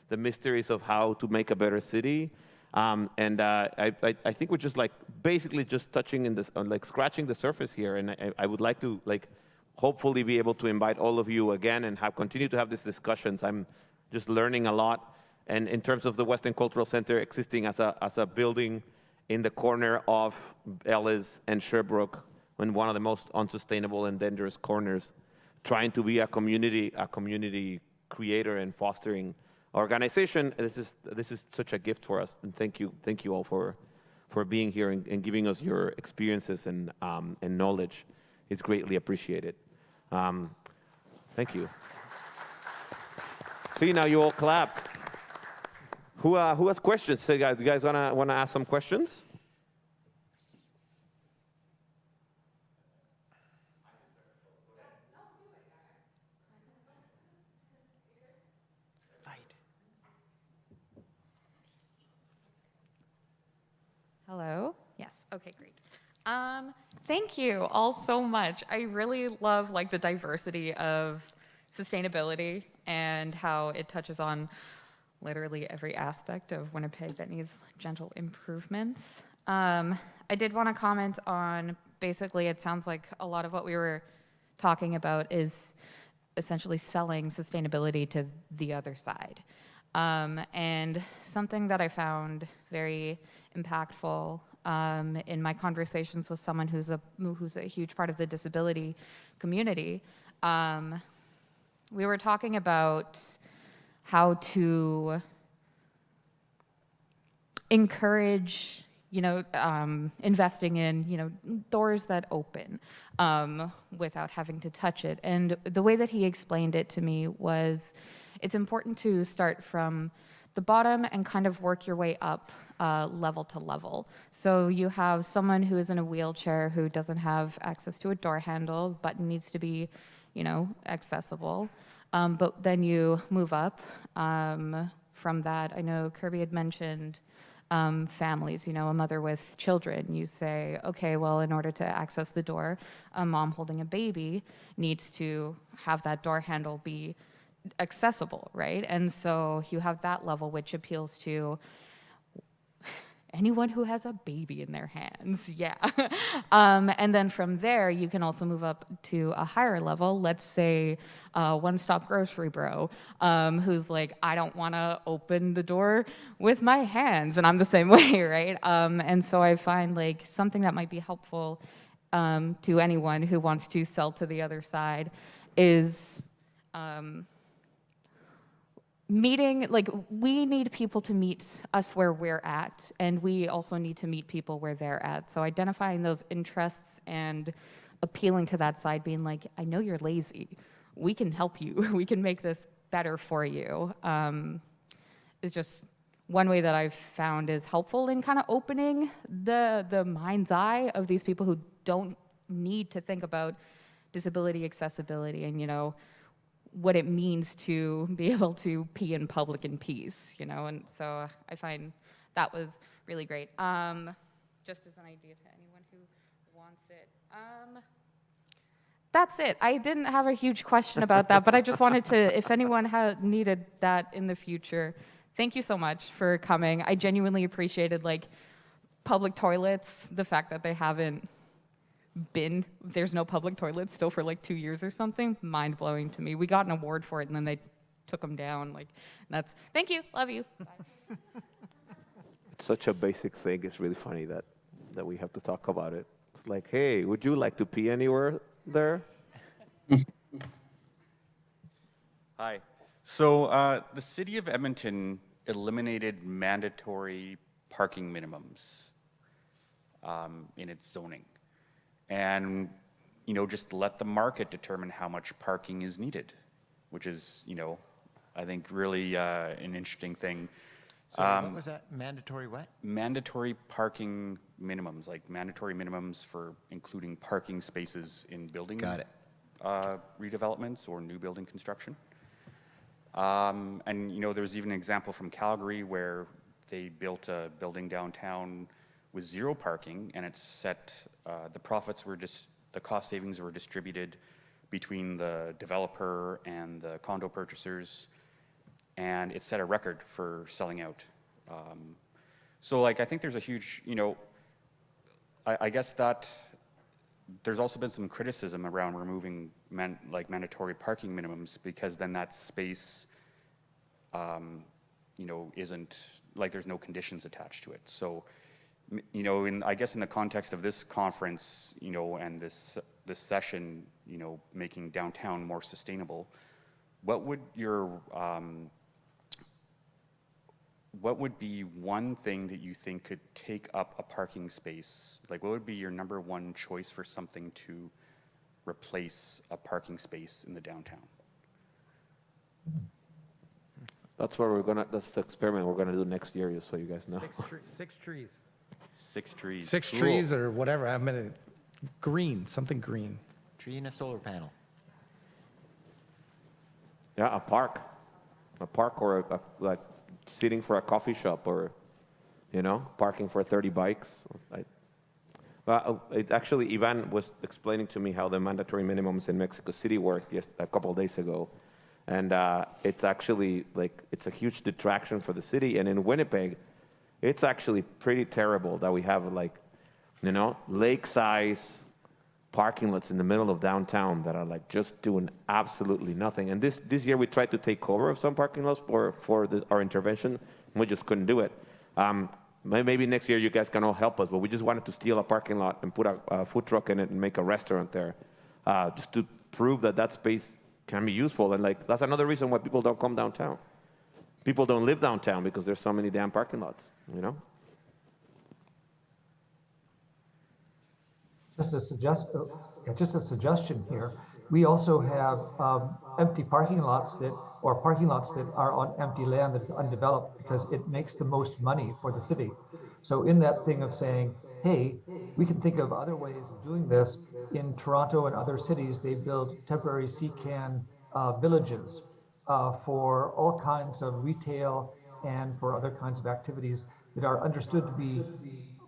the mysteries of how to make a better city. I think we're just basically just touching in this, scratching the surface here. And I would like to hopefully be able to invite all of you again and continue to have these discussions. I'm just learning a lot. And in terms of the Western Cultural Center existing as a building in the corner of Ellis and Sherbrooke, in one of the most unsustainable and dangerous corners, trying to be a community creator and fostering organization. This is such a gift for us, and thank you all for being here and giving us your experiences and knowledge. It's greatly appreciated. Thank you. See, now you all clapped. Who has questions? So, you guys wanna ask some questions? Hello? Yes, okay, great. Thank you all so much. I really love the diversity of sustainability and how it touches on literally every aspect of Winnipeg that needs gentle improvements. I did want to comment on, basically, it sounds like a lot of what we were talking about is essentially selling sustainability to the other side. And something that I found very impactful in my conversations with someone who's a huge part of the disability community, we were talking about how to encourage, investing in, doors that open without having to touch it. And the way that he explained it to me was, it's important to start from the bottom and kind of work your way up level to level. So you have someone who is in a wheelchair who doesn't have access to a door handle, but needs to be, accessible. But then you move up from that. I know Kirby had mentioned families, a mother with children. You say, okay, well, in order to access the door, a mom holding a baby needs to have that door handle be accessible, right? And so you have that level, which appeals to anyone who has a baby in their hands, yeah. And then from there, you can also move up to a higher level. Let's say one-stop grocery bro, who's like, I don't want to open the door with my hands, and I'm the same way, right? And so I find something that might be helpful to anyone who wants to sell to the other side is meeting, we need people to meet us where we're at, and we also need to meet people where they're at. So identifying those interests and appealing to that side, being like, I know you're lazy. We can help you. We can make this better for you, is just one way that I've found is helpful in kind of opening the mind's eye of these people who don't need to think about disability accessibility and, what it means to be able to pee in public in peace, and so I find that was really great. Just as an idea to anyone who wants it. That's it. I didn't have a huge question about that, but I just wanted to, if anyone had needed that in the future, thank you so much for coming. I genuinely appreciated public toilets, the fact that they haven't there's no public toilets still for 2 years or something, mind-blowing to me. We got an award for it and then they took them down. Thank you, love you. Bye. It's such a basic thing. It's really funny that we have to talk about it It's like, hey, would you like to pee anywhere there? Hi. So the city of Edmonton eliminated mandatory parking minimums in its zoning. And, just let the market determine how much parking is needed, which is, I think really an interesting thing. So what was that? Mandatory what? Mandatory parking minimums, like mandatory minimums for including parking spaces in building Got it. Redevelopments or new building construction. And there's even an example from Calgary where they built a building downtown with zero parking, and it's set, the profits were the cost savings were distributed between the developer and the condo purchasers, and it set a record for selling out. So I think there's a huge, I guess that there's also been some criticism around removing mandatory parking minimums, because then that space, isn't, there's no conditions attached to it. So, I guess in the context of this conference, and this session, making downtown more sustainable, what would be one thing that you think could take up a parking space? What would be your number one choice for something to replace a parking space in the downtown? That's that's the experiment we're gonna do next year, just so you guys know. 6 trees. 6 trees. 6 Cool. trees or whatever. I'm gonna green, something green. Tree and a solar panel. Yeah, a park or sitting for a coffee shop, or, parking for 30 bikes. It actually, Ivan was explaining to me how the mandatory minimums in Mexico City work just a couple of days ago. And it's actually, it's a huge detraction for the city. And in Winnipeg, it's actually pretty terrible that we have, lake-size parking lots in the middle of downtown that are, just doing absolutely nothing. And this year, we tried to take cover of some parking lots for our intervention, and we just couldn't do it. Maybe next year you guys can all help us, but we just wanted to steal a parking lot and put a food truck in it and make a restaurant there, just to prove that space can be useful. And that's another reason why people don't come downtown. People don't live downtown because there's so many damn parking lots, Just a suggestion here. We also have empty parking lots that are on empty land that is undeveloped, because it makes the most money for the city. So in that thing of saying, hey, we can think of other ways of doing this. In Toronto and other cities, they build temporary CCAN villages for all kinds of retail and for other kinds of activities that are understood to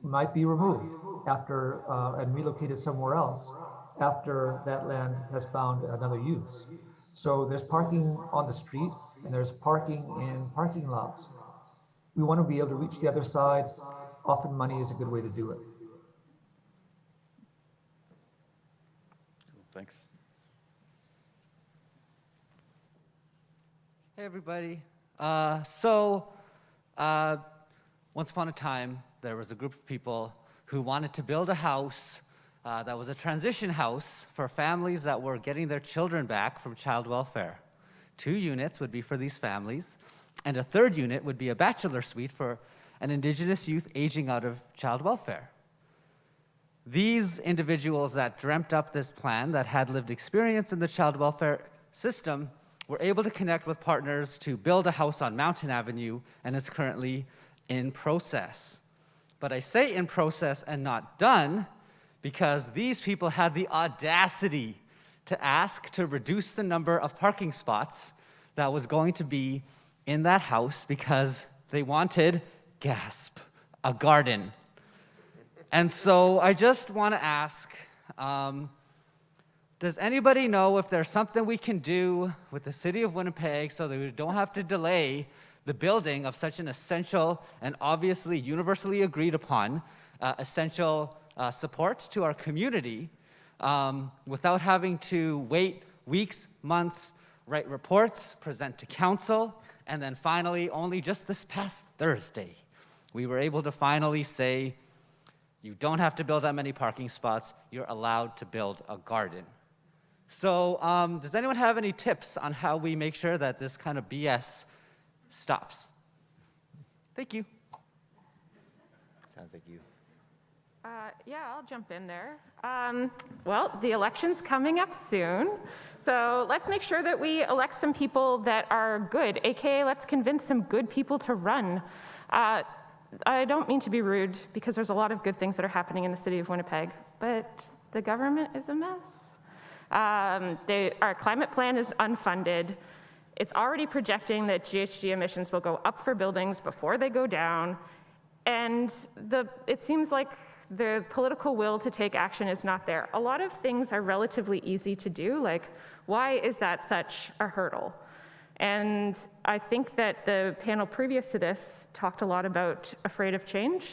might be removed after and relocated somewhere else after that land has found another use. So there's parking on the street and there's parking in parking lots. We want to be able to reach the other side. Often money is a good way to do it. Thanks. Hey, everybody. Once upon a time, there was a group of people who wanted to build a house that was a transition house for families that were getting their children back from child welfare. 2 units would be for these families, and a 3rd unit would be a bachelor suite for an Indigenous youth aging out of child welfare. These individuals that dreamt up this plan, that had lived experience in the child welfare system, were able to connect with partners to build a house on Mountain Avenue, and it's currently in process. But I say in process and not done because these people had the audacity to ask to reduce the number of parking spots that was going to be in that house because they wanted, gasp, a garden. And so I just want to ask, does anybody know if there's something we can do with the city of Winnipeg so that we don't have to delay the building of such an essential and obviously universally agreed upon essential support to our community without having to wait weeks, months, write reports, present to council, and then finally, only just this past Thursday, we were able to finally say, You don't have to build that many parking spots. You're allowed to build a garden. So does anyone have any tips on how we make sure that this kind of BS stops? Thank you. Sounds like you. Yeah, I'll jump in there. Well, the election's coming up soon, so let's make sure that we elect some people that are good, aka let's convince some good people to run. I don't mean to be rude, because there's a lot of good things that are happening in the city of Winnipeg, but the government is a mess. Our climate plan is unfunded. It's already projecting that GHG emissions will go up for buildings before they go down, and it seems like the political will to take action is not there. A lot of things are relatively easy to do, like why is that such a hurdle? And I think that the panel previous to this talked a lot about afraid of change,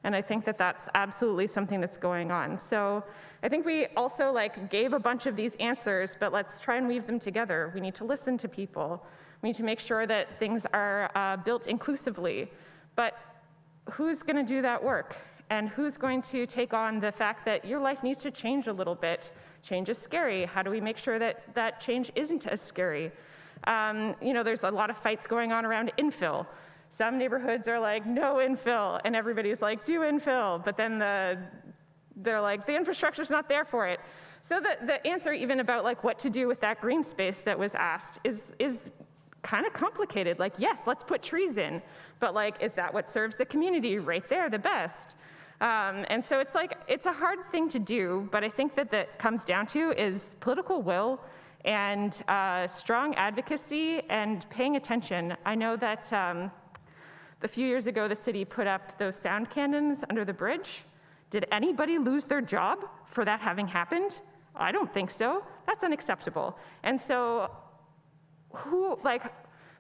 and I think that that's absolutely something that's going on. So I think we also gave a bunch of these answers, but let's try and weave them together. We need to listen to people. We need to make sure that things are built inclusively, but who's gonna do that work? And who's going to take on the fact that your life needs to change a little bit? Change is scary. How do we make sure that that change isn't as scary? There's a lot of fights going on around infill. Some neighborhoods are like, no infill, and everybody's like, do infill, but then they're like, the infrastructure's not there for it. So the answer even about what to do with that green space that was asked is kind of complicated. Yes, let's put trees in, but is that what serves the community right there the best? And so it's a hard thing to do, but I think that comes down to is political will and strong advocacy and paying attention. I know that a few years ago, the city put up those sound cannons under the bridge. Did anybody lose their job for that having happened? I don't think so. That's unacceptable. And so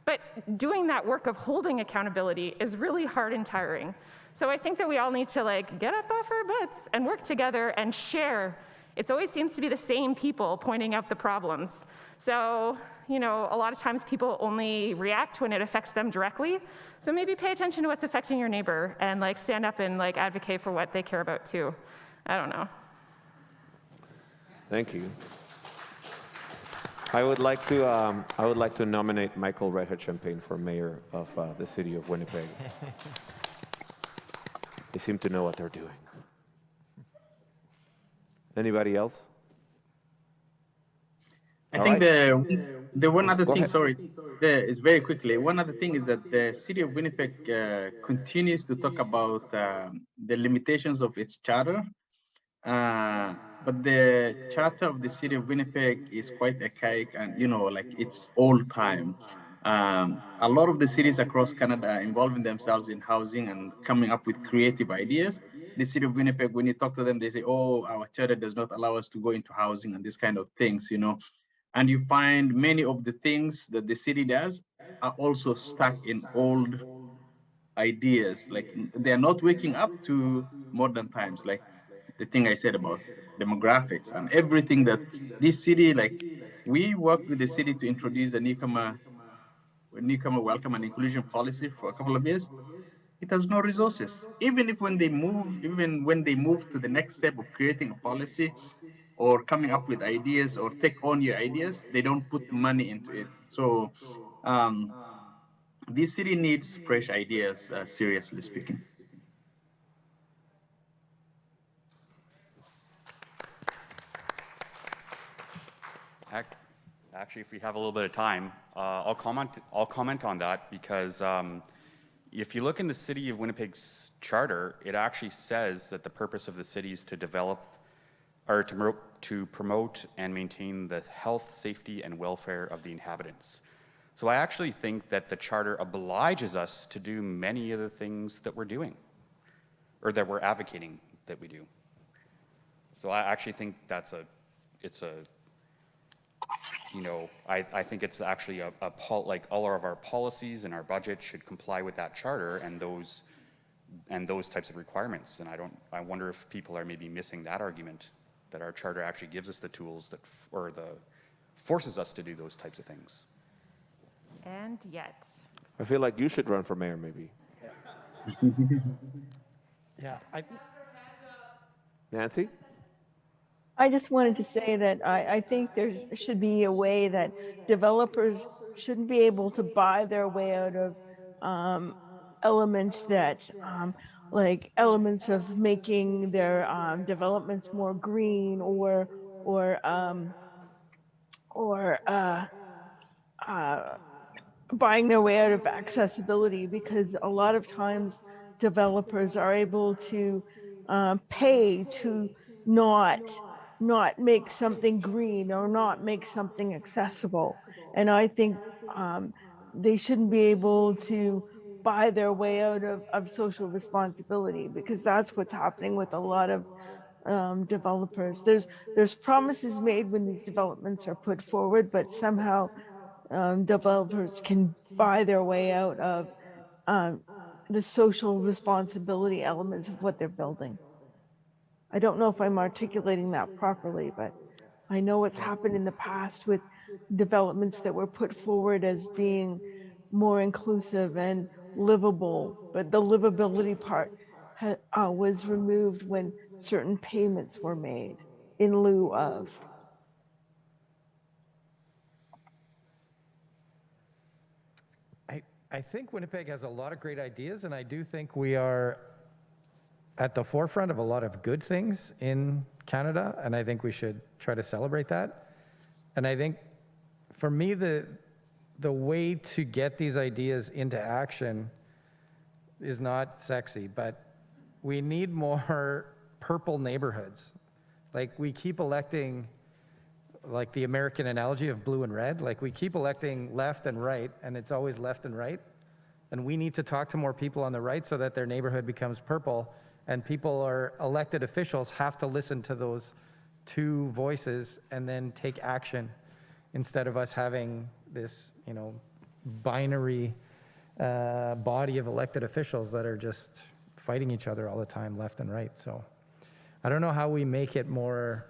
but doing that work of holding accountability is really hard and tiring. So I think that we all need to get up off our butts and work together and share. It always seems to be the same people pointing out the problems. So, a lot of times people only react when it affects them directly. So maybe pay attention to what's affecting your neighbor and stand up and advocate for what they care about too. I don't know. Thank you. I would like to nominate Michael Redhead Champagne for mayor of the city of Winnipeg. They seem to know what they're doing. Anybody else? I think the one other thing, sorry, is very quickly. One other thing is that the city of Winnipeg continues to talk about the limitations of its charter. But the charter of the city of Winnipeg is quite archaic and, it's old time. A lot of the cities across Canada are involving themselves in housing and coming up with creative ideas. The city of Winnipeg, when you talk to them, they say, oh, our charter does not allow us to go into housing and this kind of things, And you find many of the things that the city does are also stuck in old ideas. They're not waking up to modern times. The thing I said about demographics and everything that this city, we worked with the city to introduce a newcomer welcome and inclusion policy for a couple of years. It has no resources. Even when they move to the next step of creating a policy or coming up with ideas or take on your ideas, they don't put money into it. So this city needs fresh ideas, seriously speaking. Actually, if we have a little bit of time, I'll comment on that because if you look in the City of Winnipeg's charter, it actually says that the purpose of the city is to develop or to promote and maintain the health, safety, and welfare of the inhabitants. So I actually think that the charter obliges us to do many of the things that we're doing or that we're advocating that we do. So I actually think I think it's actually like all of our policies and our budget should comply with that charter and those types of requirements. And I wonder if people are maybe missing that argument, that our charter actually gives us the tools forces us to do those types of things. And yet. I feel like you should run for mayor, maybe. Yeah. Nancy? I just wanted to say that I think there should be a way that developers shouldn't be able to buy their way out of elements that, like elements of making their developments more green or or uh, buying their way out of accessibility, because a lot of times developers are able to pay to not make something green or not make something accessible. And I think they shouldn't be able to buy their way out of social responsibility, because that's what's happening with a lot of developers. There's promises made when these developments are put forward, but somehow developers can buy their way out of um, the social responsibility elements of what they're building. I don't know if I'm articulating that properly, but I know what's happened in the past with developments that were put forward as being more inclusive and livable, but the livability part was removed when certain payments were made in lieu of. I think Winnipeg has a lot of great ideas, and I do think we are at the forefront of a lot of good things in Canada, and I think we should try to celebrate that. And I think for me, the way to get these ideas into action is not sexy, but we need more purple neighborhoods. Like, we keep electing, like the American analogy of blue and red, like we keep electing left and right, and it's always left and right. And we need to talk to more people on the right so that their neighborhood becomes purple, and people or elected officials have to listen to those two voices and then take action, instead of us having this, binary body of elected officials that are just fighting each other all the time, left and right. So I don't know how we make it more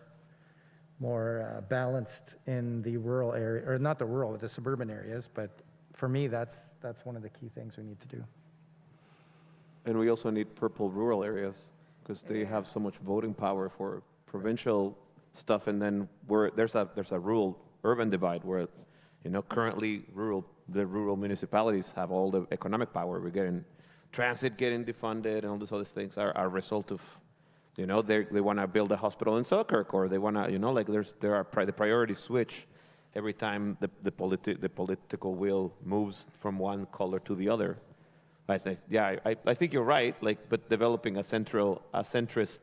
balanced in the rural area, or not the rural, the suburban areas, but for me, that's one of the key things we need to do. And we also need purple rural areas, because they have so much voting power for provincial stuff, and then there's a rural urban divide where, currently the rural municipalities have all the economic power. We're getting transit getting defunded, and all these other things are a result of, they want to build a hospital in Selkirk, or they want to, the priorities switch every time the political wheel moves from one color to the other. I think you're right. But developing a centrist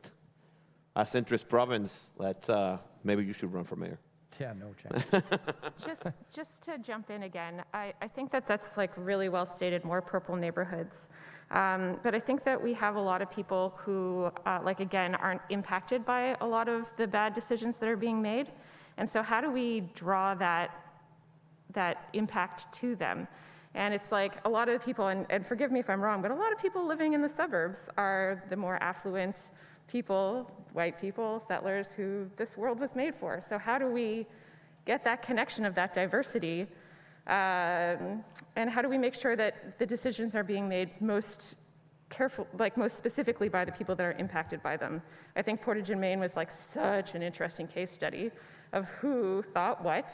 province, that maybe you should run for mayor. Yeah, no chance. Just to jump in again, I think that's like really well stated, more purple neighborhoods. But I think that we have a lot of people who, again, aren't impacted by a lot of the bad decisions that are being made. And so how do we draw that impact to them? And it's like a lot of the people, and forgive me if I'm wrong, but a lot of people living in the suburbs are the more affluent people, white people, settlers who this world was made for. So how do we get that connection of that diversity? And how do we make sure that the decisions are being made most specifically by the people that are impacted by them? I think Portage and Main was such an interesting case study of who thought what,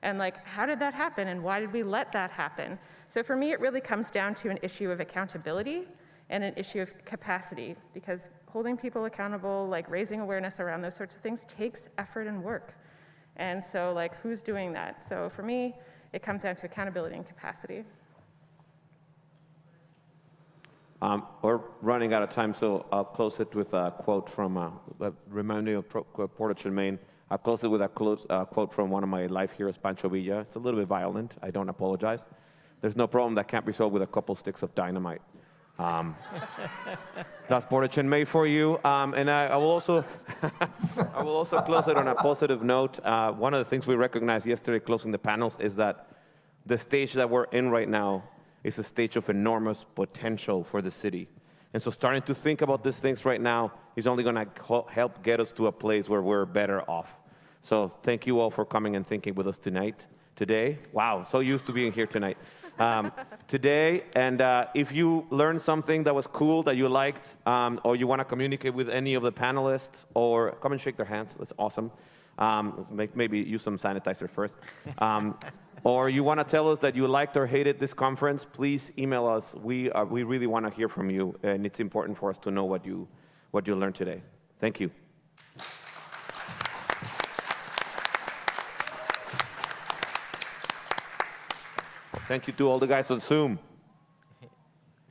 and how did that happen, and why did we let that happen? So for me, it really comes down to an issue of accountability and an issue of capacity, because holding people accountable, raising awareness around those sorts of things, takes effort and work. And so who's doing that? So for me, it comes down to accountability and capacity. We're running out of time, so I'll close it with a quote from, remind me of Portage and Main. I'll close it with a quote from one of my life heroes, Pancho Villa. It's a little bit violent. I don't apologize. There's no problem that can't be solved with a couple sticks of dynamite. That's Portage and Main for you. And I will also I will also close it on a positive note. One of the things we recognized yesterday closing the panels is that the stage that we're in right now is a stage of enormous potential for the city. And so starting to think about these things right now is only going to help get us to a place where we're better off. So thank you all for coming and thinking with us today. Wow, so used to being here tonight. today. And if you learned something that was cool, that you liked, or you want to communicate with any of the panelists, or come and shake their hands, that's awesome. Maybe use some sanitizer first. Or you want to tell us that you liked or hated this conference, please email us. We really want to hear from you, and it's important for us to know what you learned today. Thank you. Thank you to all the guys on Zoom.